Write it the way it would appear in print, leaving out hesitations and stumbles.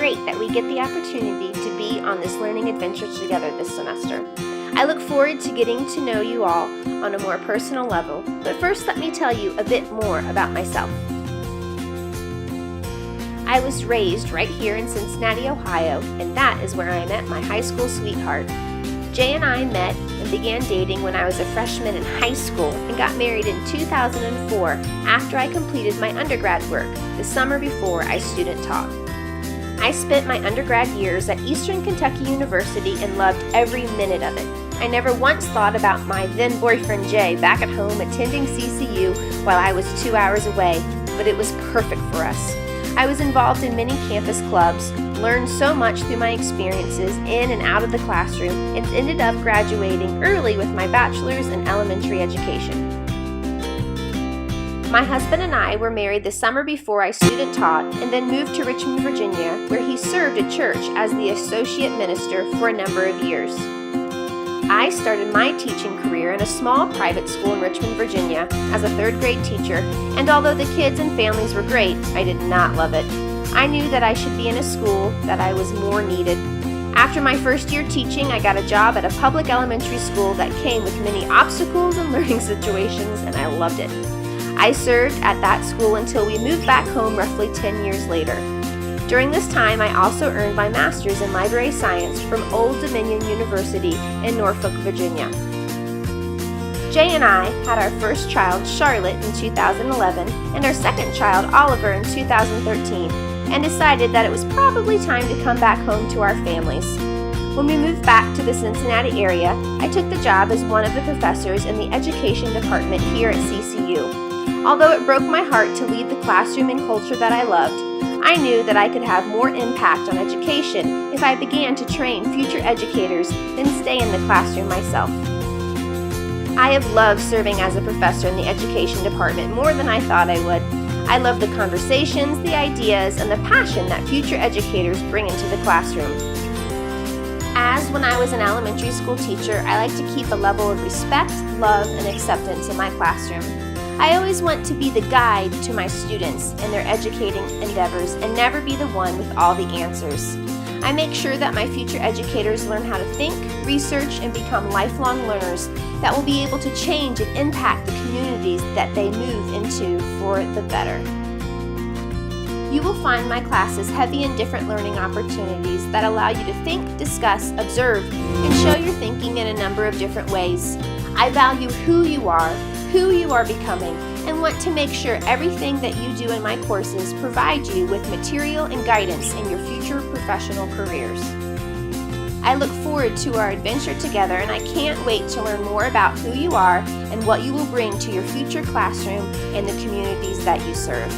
great that we get the opportunity to be on this learning adventure together this semester. I look forward to getting to know you all on a more personal level, but first let me tell you a bit more about myself. I was raised right here in Cincinnati, Ohio, and that is where I met my high school sweetheart. Jay and I met and began dating when I was a freshman in high school and got married in 2004 after I completed my undergrad work, the summer before I student taught. I spent my undergrad years at Eastern Kentucky University and loved every minute of it. I never once thought about my then boyfriend Jay back at home attending CCU while I was 2 hours away, but it was perfect for us. I was involved in many campus clubs, learned so much through my experiences in and out of the classroom, and ended up graduating early with my bachelor's in elementary education. My husband and I were married the summer before I student taught and then moved to Richmond, Virginia, where he served at church as the associate minister for a number of years. I started my teaching career in a small private school in Richmond, Virginia as a third grade teacher, and although the kids and families were great, I did not love it. I knew that I should be in a school that I was more needed. After my first year teaching, I got a job at a public elementary school that came with many obstacles and learning situations, and I loved it. I served at that school until we moved back home roughly 10 years later. During this time, I also earned my master's in library science from Old Dominion University in Norfolk, Virginia. Jay and I had our first child, Charlotte, in 2011, and our second child, Oliver, in 2013, and decided that it was probably time to come back home to our families. When we moved back to the Cincinnati area, I took the job as one of the professors in the education department here at CCU. Although it broke my heart to leave the classroom and culture that I loved, I knew that I could have more impact on education if I began to train future educators than stay in the classroom myself. I have loved serving as a professor in the education department more than I thought I would. I love the conversations, the ideas, and the passion that future educators bring into the classroom. As when I was an elementary school teacher, I like to keep a level of respect, love, and acceptance in my classroom. I always want to be the guide to my students in their educating endeavors and never be the one with all the answers. I make sure that my future educators learn how to think, research, and become lifelong learners that will be able to change and impact the communities that they move into for the better. You will find my classes heavy in different learning opportunities that allow you to think, discuss, observe, and show your thinking in a number of different ways. I value who you are becoming, and want to make sure everything that you do in my courses provides you with material and guidance in your future professional careers. I look forward to our adventure together, and I can't wait to learn more about who you are and what you will bring to your future classroom and the communities that you serve.